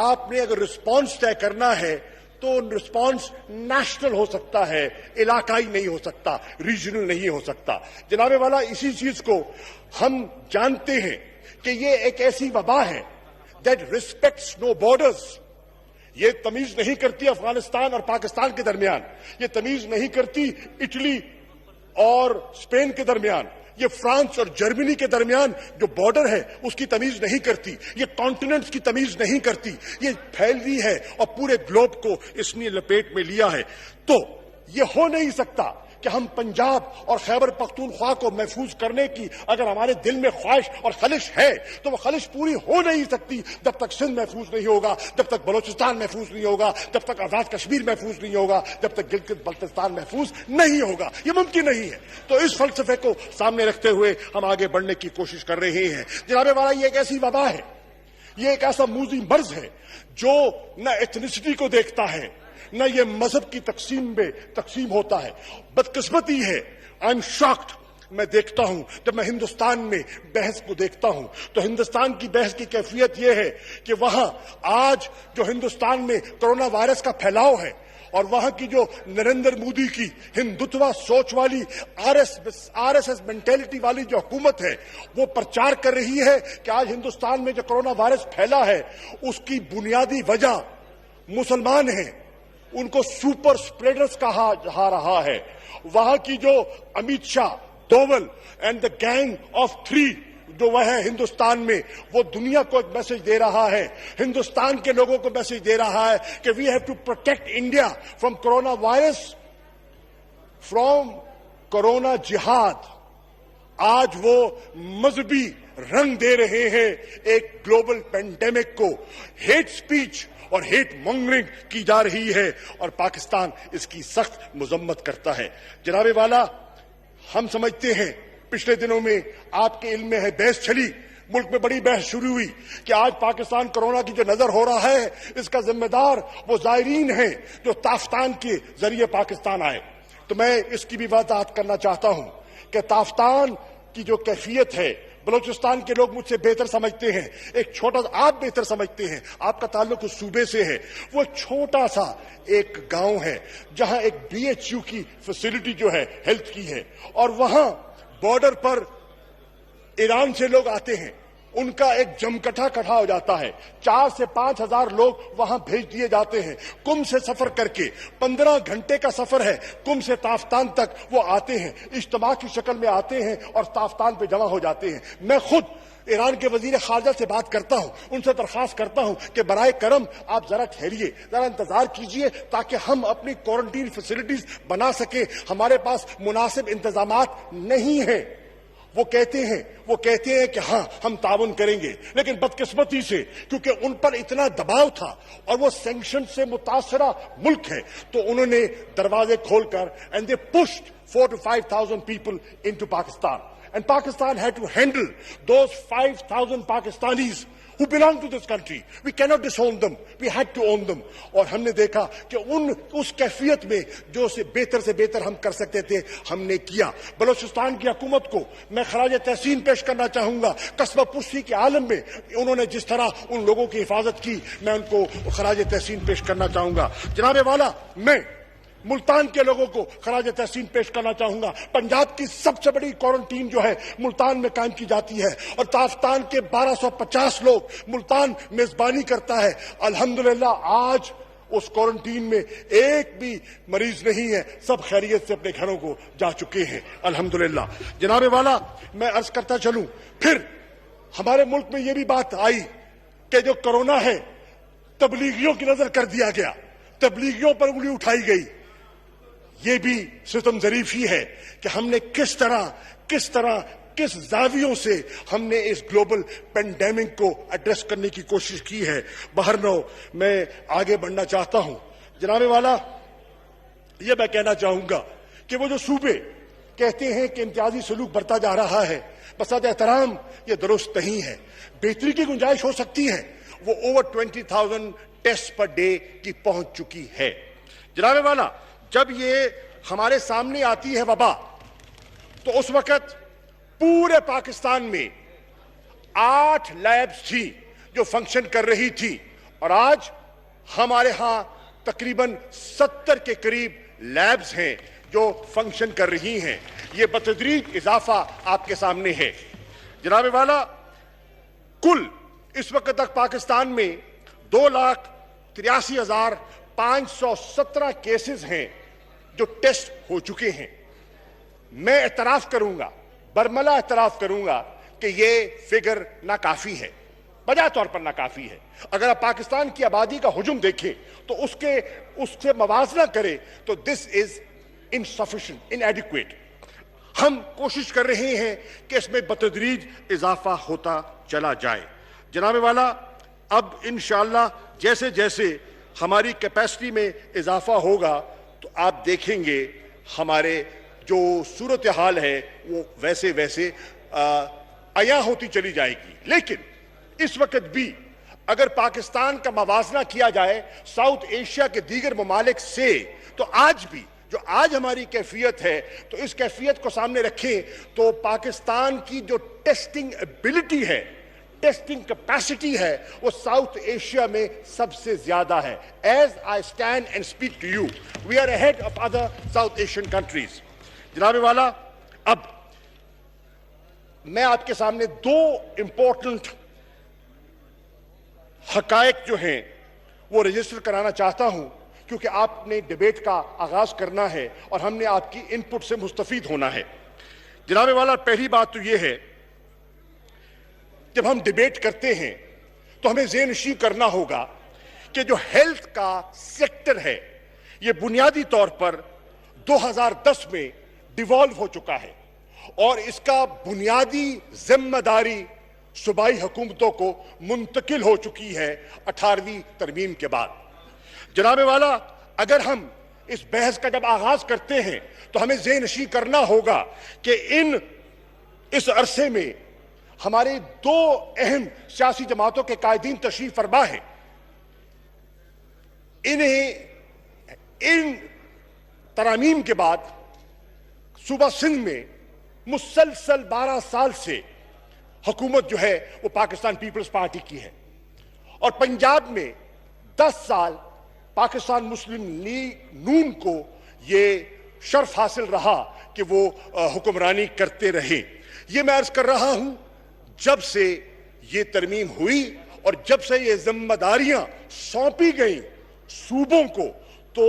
آپ نے اگر رسپانس طے کرنا ہے تو رسپانس نیشنل ہو سکتا ہے, علاقائی نہیں ہو سکتا, ریجنل نہیں ہو سکتا. جناب والا, اسی چیز کو ہم جانتے ہیں کہ یہ ایک ایسی وبا ہے دیٹ ریسپیکٹس نو بارڈرز. یہ تمیز نہیں کرتی افغانستان اور پاکستان کے درمیان, یہ تمیز نہیں کرتی اٹلی اور اسپین کے درمیان, یہ فرانس اور جرمنی کے درمیان جو بارڈر ہے اس کی تمیز نہیں کرتی, یہ کانٹیننٹس کی تمیز نہیں کرتی. یہ پھیلی ہے اور پورے گلوب کو اس نے لپیٹ میں لیا ہے. تو یہ ہو نہیں سکتا کہ ہم پنجاب اور خیبر پختونخوا کو محفوظ کرنے کی اگر ہمارے دل میں خواہش اور خلش ہے تو وہ خلش پوری ہو نہیں سکتی جب تک سندھ محفوظ نہیں ہوگا, جب تک بلوچستان محفوظ نہیں ہوگا, جب تک آزاد کشمیر محفوظ نہیں ہوگا, جب تک گلگت بلتستان محفوظ نہیں ہوگا. یہ ممکن نہیں ہے. تو اس فلسفے کو سامنے رکھتے ہوئے ہم آگے بڑھنے کی کوشش کر رہے ہیں. جناب والا, یہ ایک ایسی وبا ہے, یہ ایک ایسا موذی مرض ہے جو نہ ایتھنسٹی کو دیکھتا ہے نہ یہ مذہب کی تقسیم میں تقسیم ہوتا ہے. بدقسمتی ہے, آئی ایم شاکڈ, میں دیکھتا ہوں جب میں ہندوستان میں بحث کو دیکھتا ہوں تو ہندوستان کی بحث کی کیفیت یہ ہے کہ وہاں آج جو ہندوستان میں کرونا وائرس کا پھیلاؤ ہے اور وہاں کی جو نریندر مودی کی ہندوتوا سوچ والی آر ایس ایس مینٹیلٹی والی جو حکومت ہے وہ پرچار کر رہی ہے کہ آج ہندوستان میں جو کرونا وائرس پھیلا ہے اس کی بنیادی وجہ مسلمان ہیں, ان کو سپر سپریڈرز کہا جا رہا ہے. وہاں کی جو Amit Shah, Doval and the gang of 3 جو وہ ہے ہندوستان میں, وہ دنیا کو ایک میسج دے رہا ہے, ہندوستان کے لوگوں کو میسج دے رہا ہے کہ we have to protect India from corona virus, from corona جہاد. آج وہ مذہبی رنگ دے رہے ہیں ایک گلوبل پینڈیمک کو. ہیٹ سپیچ اور ہیٹ مونگرنگ کی جا رہی ہے اور پاکستان اس کی سخت مذمت کرتا ہے. جناب والا, ہم سمجھتے ہیں پچھلے دنوں میں آپ کے علم میں ہے بحث چلی, ملک میں بڑی بحث شروع ہوئی کہ آج پاکستان کرونا کی جو نظر ہو رہا ہے اس کا ذمہ دار وہ زائرین ہیں جو تافتان کے ذریعے پاکستان آئے. تو میں اس کی بھی وضاحت کرنا چاہتا ہوں کہ تافتان کی جو کیفیت ہے بلوچستان کے لوگ مجھ سے بہتر سمجھتے ہیں, ایک چھوٹا سا, آپ بہتر سمجھتے ہیں, آپ کا تعلق اس صوبے سے ہے. وہ چھوٹا سا ایک گاؤں ہے جہاں ایک BHU کی فیسلٹی جو ہے ہیلتھ کی ہے, اور وہاں بارڈر پر ایران سے لوگ آتے ہیں, ان کا ایک جمکٹا کٹھا ہو جاتا ہے. 4 سے 5 ہزار لوگ وہاں بھیج دیے جاتے ہیں کم سے سفر کر کے. 15 گھنٹے کا سفر ہے کم سے تافتان تک. وہ آتے ہیں, اجتماع کی شکل میں آتے ہیں اور تافتان پہ جمع ہو جاتے ہیں. میں خود ایران کے وزیر خارجہ سے بات کرتا ہوں, ان سے درخواست کرتا ہوں کہ برائے کرم آپ ذرا ٹھہریے, ذرا انتظار کیجئے تاکہ ہم اپنی کوارنٹین فیسلٹیز بنا سکیں. ہمارے پاس مناسب انتظامات نہیں ہیں. وہ کہتے ہیں کہ ہاں ہم تعاون کریں گے, لیکن بدقسمتی سے کیونکہ ان پر اتنا دباؤ تھا اور وہ سینکشن سے متاثرہ ملک ہے تو انہوں نے دروازے کھول کر and they pushed 4,000 to 5,000 people into Pakistan. And Pakistan had to handle those 5,000 Pakistanis who belong to this country. We cannot disown them. We had to own them. اور ہم نے دیکھا کہ اس کیفیت میں جو سے بہتر ہم کر سکتے تھے ہم نے کیا. بلوچستان کی حکومت کو میں خراج تحسین پیش کرنا چاہوں گا. قصبہ پرسی کے عالم میں انہوں نے جس طرح ان لوگوں کی حفاظت کی, میں ان کو خراج تحسین پیش کرنا چاہوں گا. جناب والا, میں ملتان کے لوگوں کو خراج تحسین پیش کرنا چاہوں گا. پنجاب کی سب سے بڑی کوارنٹین جو ہے ملتان میں قائم کی جاتی ہے اور تافتان کے 1250 لوگ ملتان میزبانی کرتا ہے. الحمدللہ آج اس کوارنٹین میں ایک بھی مریض نہیں ہے, سب خیریت سے اپنے گھروں کو جا چکے ہیں الحمدللہ. جناب والا, میں عرض کرتا چلوں, پھر ہمارے ملک میں یہ بھی بات آئی کہ جو کرونا ہے تبلیغیوں کی نظر کر دیا گیا, تبلیغیوں پر انگلی اٹھائی گئی. یہ بھی ستم ظریف ہی ہے کہ ہم نے کس زاویوں سے ہم نے اس گلوبل پینڈیمک کو ایڈریس کرنے کی کوشش کی ہے. بہرنو میں آگے بڑھنا چاہتا ہوں. جناب والا, یہ میں کہنا چاہوں گا کہ وہ جو صوبے کہتے ہیں کہ امتیازی سلوک برتا جا رہا ہے, بسات احترام یہ درست نہیں ہے. بہتری کی گنجائش ہو سکتی ہے. وہ اوور 20,000 ٹیسٹ پر ڈے کی پہنچ چکی ہے. جناب والا, جب یہ ہمارے سامنے آتی ہے وبا تو اس وقت پورے پاکستان میں 8 لیبز تھی جو فنکشن کر رہی تھی اور آج ہمارے ہاں تقریباً 70 کے قریب لیبز ہیں جو فنکشن کر رہی ہیں. یہ بتدریج اضافہ آپ کے سامنے ہے. جناب والا، کل اس وقت تک پاکستان میں 2,83,517 کیسز ہیں جو ٹیسٹ ہو چکے ہیں. میں اعتراف کروں گا، برملا اعتراف کروں گا کہ یہ فگر ناکافی ہے، بجا طور پر ناکافی ہے. اگر آپ پاکستان کی آبادی کا حجم دیکھیں تو اس سے موازنہ کریں تو دس از insufficient, inadequate. ہم کوشش کر رہے ہیں کہ اس میں بتدریج اضافہ ہوتا چلا جائے. جناب والا، اب انشاءاللہ جیسے جیسے ہماری کیپیسٹی میں اضافہ ہوگا تو آپ دیکھیں گے ہمارے جو صورتحال ہے وہ ویسے ویسے عیاں ہوتی چلی جائے گی. لیکن اس وقت بھی اگر پاکستان کا موازنہ کیا جائے ساؤتھ ایشیا کے دیگر ممالک سے، تو آج بھی جو آج ہماری کیفیت ہے تو اس کیفیت کو سامنے رکھیں تو پاکستان کی جو ٹیسٹنگ ایبلٹی ہے، ٹیسٹنگ کیپیسٹی ہے، وہ ساؤتھ ایشیا میں سب سے زیادہ ہے. As I stand and speak to you we are ahead of other South Asian countries. جناب والا، اب میں آپ کے سامنے 2 امپورٹنٹ حقائق جو ہیں وہ رجسٹر کرانا چاہتا ہوں، کیونکہ آپ نے ڈیبیٹ کا آغاز کرنا ہے اور ہم نے آپ کی ان پٹ سے مستفید ہونا ہے. جناب والا، پہلی بات تو یہ ہے، جب ہم ڈیبیٹ کرتے ہیں تو ہمیں ذہن نشین کرنا ہوگا کہ جو ہیلتھ کا سیکٹر ہے یہ بنیادی طور پر 2010 میں ڈیوالو ہو چکا ہے اور اس کا بنیادی ذمہ داری صوبائی حکومتوں کو منتقل ہو چکی ہے 18ویں ترمیم کے بعد. جناب والا، اگر ہم اس بحث کا جب آغاز کرتے ہیں تو ہمیں ذہن نشین کرنا ہوگا کہ اس عرصے میں ہمارے 2 اہم سیاسی جماعتوں کے قائدین تشریف فرما ہیں. ان ترامیم کے بعد صوبہ سندھ میں مسلسل 12 سال سے حکومت جو ہے وہ پاکستان پیپلز پارٹی کی ہے، اور پنجاب میں 10 سال پاکستان مسلم لیگ نون کو یہ شرف حاصل رہا کہ وہ حکمرانی کرتے رہے. یہ میں عرض کر رہا ہوں، جب سے یہ ترمیم ہوئی اور جب سے یہ ذمہ داریاں سونپی گئیں صوبوں کو، تو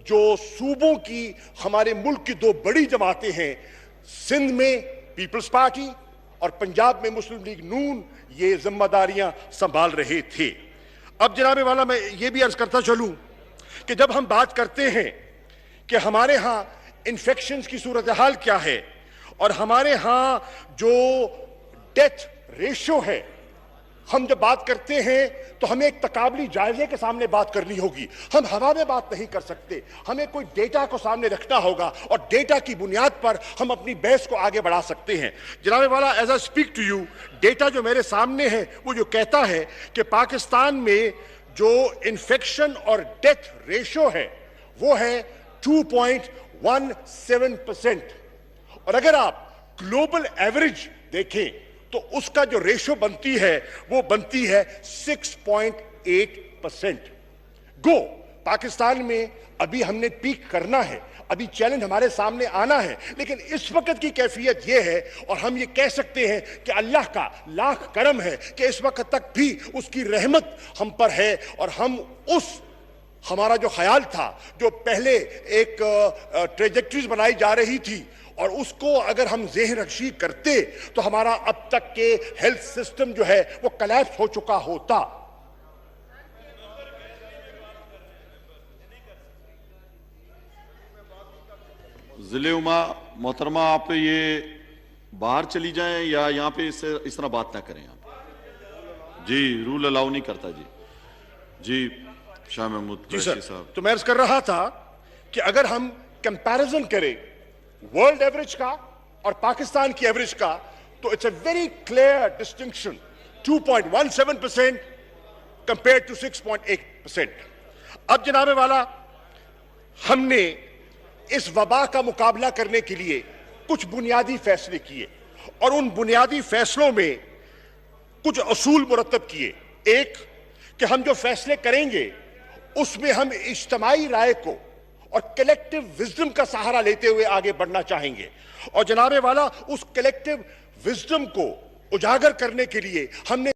جو صوبوں کی ہمارے ملک کی 2 بڑی جماعتیں ہیں، سندھ میں پیپلز پارٹی اور پنجاب میں مسلم لیگ نون، یہ ذمہ داریاں سنبھال رہے تھے. اب جناب والا، میں یہ بھی عرض کرتا چلوں کہ جب ہم بات کرتے ہیں کہ ہمارے ہاں انفیکشنز کی صورتحال کیا ہے اور ہمارے ہاں جو ڈیتھ ریشو ہے، ہم جب بات کرتے ہیں تو ہمیں ایک تقابلی جائزے کے سامنے بات کرنی ہوگی. ہم ہوا میں بات نہیں کر سکتے، ہمیں کوئی ڈیٹا کو سامنے رکھنا ہوگا اور ڈیٹا کی بنیاد پر ہم اپنی بحث کو آگے بڑھا سکتے ہیں. جناب والا، as I speak to you, data جو میرے سامنے ہے وہ جو کہتا ہے کہ پاکستان میں جو انفیکشن اور ڈیتھ ریشو ہے وہ ہے 2.17%، اور اگر آپ گلوبل ایوریج دیکھیں تو اس کا جو ریشو بنتی ہے وہ بنتی ہے 6.8%. گو پاکستان میں ابھی ہم نے پیک کرنا ہے، ابھی چیلنج ہمارے سامنے آنا ہے، لیکن اس وقت کی کیفیت یہ ہے اور ہم یہ کہہ سکتے ہیں کہ اللہ کا لاکھ کرم ہے کہ اس وقت تک بھی اس کی رحمت ہم پر ہے، اور ہم ہمارا جو خیال تھا، جو پہلے ایک ٹریجیکٹریز بنائی جا رہی تھی، اور اس کو اگر ہم ذہن نشین کرتے تو ہمارا اب تک کے ہیلتھ سسٹم جو ہے وہ کلیپس ہو چکا ہوتا. ضلع محترمہ، آپ یہ باہر چلی جائیں یا یہاں پہ اس طرح بات نہ کریں آپ. جی، رول الاؤ نہیں کرتا. جی شاہ محمود قریشی صاحب. تو میں عرض کر رہا تھا کہ اگر ہم کمپیریزن کریں ورلڈ ایوریج کا اور پاکستان کی ایوریج کا تو it's a very clear distinction, 2.17% compared to 6.8%. اب جناب والا، ہم نے اس وبا کا مقابلہ کرنے کے لیے کچھ بنیادی فیصلے کیے اور ان بنیادی فیصلوں میں کچھ اصول مرتب کیے. ایک کہ ہم جو فیصلے کریں گے اس میں ہم اجتماعی رائے کو اور کلیکٹیو وزڈم کا سہارا لیتے ہوئے آگے بڑھنا چاہیں گے، اور جناب والا اس کلیکٹیو وزڈم کو اجاگر کرنے کے لیے ہم نے